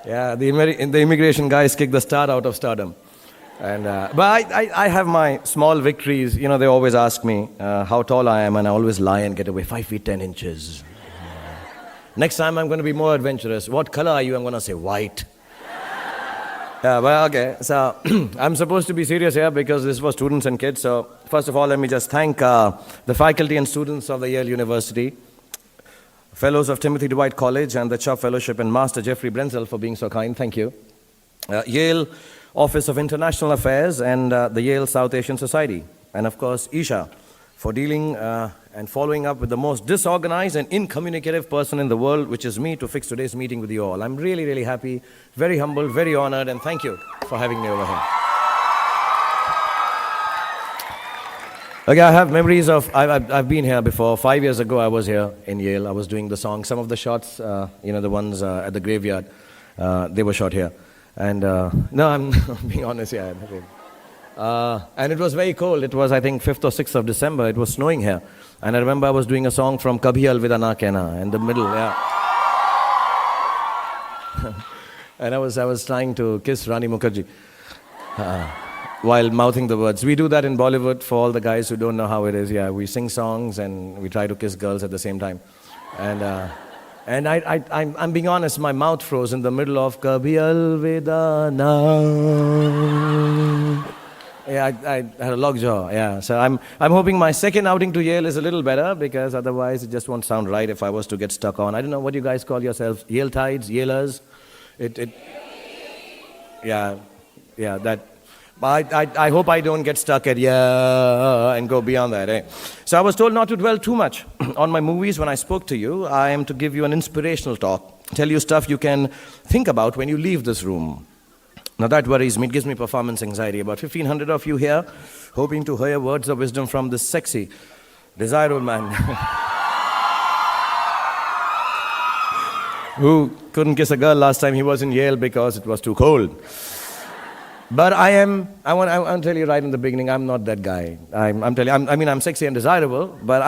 Yeah, the immigration guys kick the star out of stardom. And but I have my small victories. You know, they always ask me how tall I am, and I always lie and get away. 5 feet 10 inches. Next time I'm going to be more adventurous. What color are you? I'm going to say white. Yeah, well, okay. So I'm supposed to be serious here because this was students and kids. So first of all, let me just thank the faculty and students of the Yale University, fellows of Timothy Dwight College and the Chubb Fellowship, and Master Jeffrey Brenzel for being so kind. Thank you. Yale Office of International Affairs and the Yale South Asian Society. And of course, Isha for dealing and following up with the most disorganized and incommunicative person in the world, which is me, to fix today's meeting with you all. I'm really, really happy, very humble, very honored, and thank you for having me over here. Okay, I have memories of, I've been here before. 5 years ago, I was here in Yale. I was doing the song. Some of the shots, the ones at the graveyard, they were shot here. And no, I'm being honest here. And it was very cold. It was, I think, 5th or 6th of December. It was snowing here. And I remember I was doing a song from Kabhi Alvida Na Kehna in the middle, yeah. And I was trying to kiss Rani Mukherjee while mouthing the words. We do that in Bollywood for all the guys who don't know how it is. Yeah, we sing songs and we try to kiss girls at the same time. And I'm being honest, my mouth froze in the middle of Kabhi Alvida Na. Yeah, I had a lockjaw, yeah. So I'm hoping my second outing to Yale is a little better, because otherwise it just won't sound right if I was to get stuck on. I don't know what you guys call yourselves, Yale tides, Yalers? Yeah, that. I hope I don't get stuck at yeah and go beyond that, eh? So I was told not to dwell too much on my movies when I spoke to you. I am to give you an inspirational talk, tell you stuff you can think about when you leave this room. Now that worries me, it gives me performance anxiety. About 1,500 of you here, hoping to hear words of wisdom from this sexy, desirable man who couldn't kiss a girl last time he was in Yale because it was too cold. But I want to tell you right in the beginning, I'm not that guy. I'm sexy and desirable, but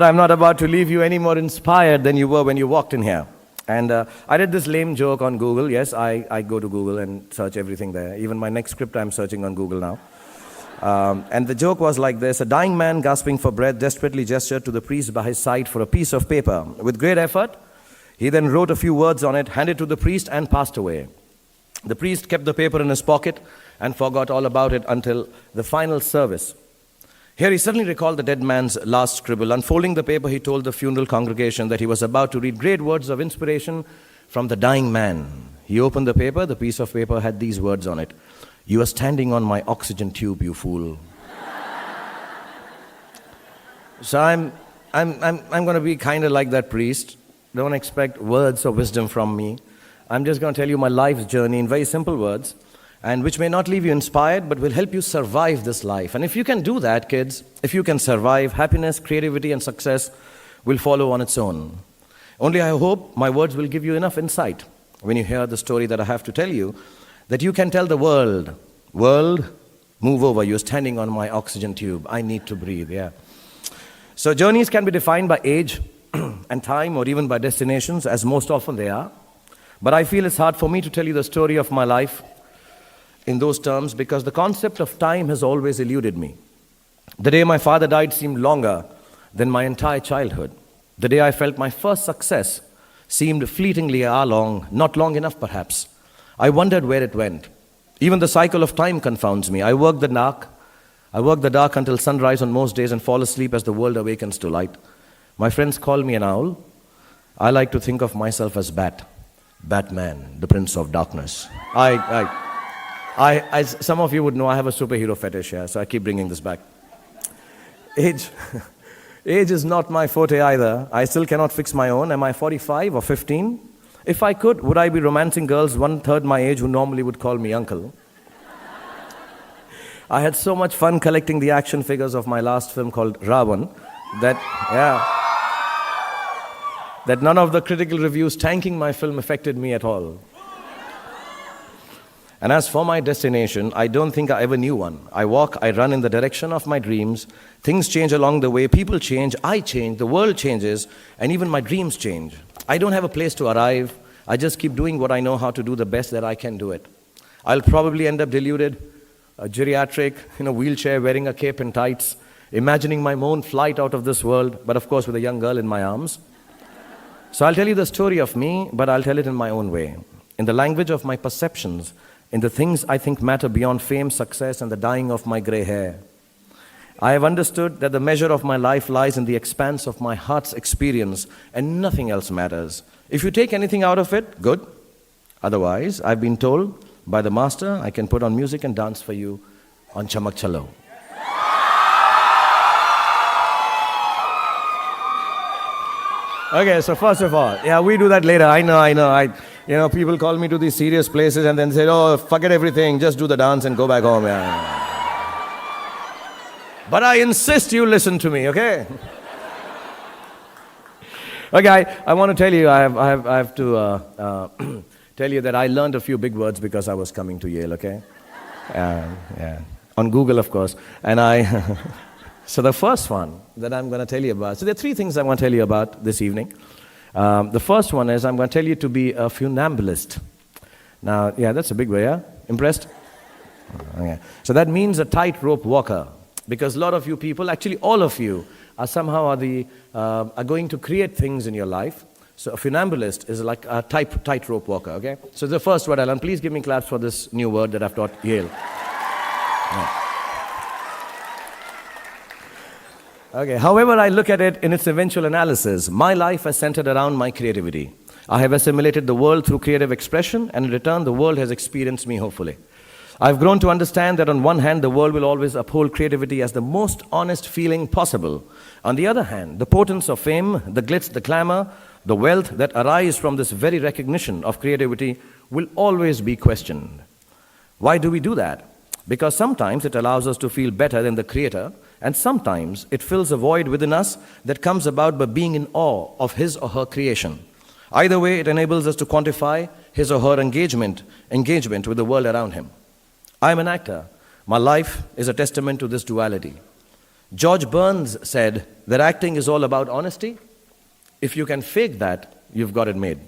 I'm not about to leave you any more inspired than you were when you walked in here. And I did this lame joke on Google. Yes, I go to Google and search everything there. Even my next script I'm searching on Google now. And the joke was like this: a dying man gasping for breath desperately gestured to the priest by his side for a piece of paper. With great effort, he then wrote a few words on it, handed it to the priest, and passed away. The priest kept the paper in his pocket and forgot all about it until the final service. Here he suddenly recalled the dead man's last scribble. Unfolding the paper, he told the funeral congregation that he was about to read great words of inspiration from the dying man. He opened the paper. The piece of paper had these words on it: "You are standing on my oxygen tube, you fool." So I'm going to be kind of like that priest. Don't expect words of wisdom from me. I'm just going to tell you my life's journey in very simple words, and which may not leave you inspired, but will help you survive this life. And if you can do that, kids, if you can survive, happiness, creativity, and success will follow on its own. Only I hope my words will give you enough insight when you hear the story that I have to tell you, that you can tell the world, move over, you're standing on my oxygen tube. I need to breathe, yeah. So journeys can be defined by age and time, or even by destinations, as most often they are. But I feel it's hard for me to tell you the story of my life in those terms, because the concept of time has always eluded me. The day my father died seemed longer than my entire childhood. The day I felt my first success seemed fleetingly long, not long enough perhaps. I wondered where it went. Even the cycle of time confounds me. I work the dark until sunrise on most days and fall asleep as the world awakens to light. My friends call me an owl. I like to think of myself as Batman, the Prince of Darkness. Some of you would know I have a superhero fetish here, so I keep bringing this back. Age is not my forte either. I still cannot fix my own. Am I 45 or 15? If I could, would I be romancing girls 1/3 my age who normally would call me uncle? I had so much fun collecting the action figures of my last film called Ravan that none of the critical reviews tanking my film affected me at all. And as for my destination, I don't think I ever knew one. I walk, I run in the direction of my dreams. Things change along the way, people change, I change, the world changes, and even my dreams change. I don't have a place to arrive. I just keep doing what I know how to do the best that I can do it. I'll probably end up deluded, a geriatric, in a wheelchair, wearing a cape and tights, imagining my own flight out of this world, but of course with a young girl in my arms. So I'll tell you the story of me, but I'll tell it in my own way, in the language of my perceptions, in the things I think matter beyond fame, success, and the dyeing of my gray hair. I have understood that the measure of my life lies in the expanse of my heart's experience, and nothing else matters. If you take anything out of it, good. Otherwise, I've been told by the master, I can put on music and dance for you on Chamak Chalo. Okay, so first of all, yeah, we do that later. I know. People call me to these serious places and then say, oh, forget everything, just do the dance and go back home. Yeah. But I insist you listen to me, okay? Okay, I want to tell you, I have to tell you that I learned a few big words because I was coming to Yale, okay? Yeah. On Google, of course. And so the first one that I'm going to tell you about, so there are three things I want to tell you about this evening. The first one is I'm going to tell you to be a funambulist. Now, yeah, that's a big word, yeah? Impressed? Okay. So that means a tightrope walker. Because a lot of you people, actually all of you, are somehow are going to create things in your life. So a funambulist is like a tightrope walker, okay? So the first word I learned, please give me claps for this new word that I've taught Yale. Yeah. Okay, however I look at it in its eventual analysis, my life has centered around my creativity. I have assimilated the world through creative expression, and in return, the world has experienced me, hopefully. I've grown to understand that on one hand, the world will always uphold creativity as the most honest feeling possible. On the other hand, the potence of fame, the glitz, the glamour, the wealth that arise from this very recognition of creativity will always be questioned. Why do we do that? Because sometimes it allows us to feel better than the creator, and sometimes it fills a void within us that comes about by being in awe of his or her creation. Either way, it enables us to quantify his or her engagement with the world around him. I'm an actor. My life is a testament to this duality. George Burns said that acting is all about honesty. If you can fake that, you've got it made.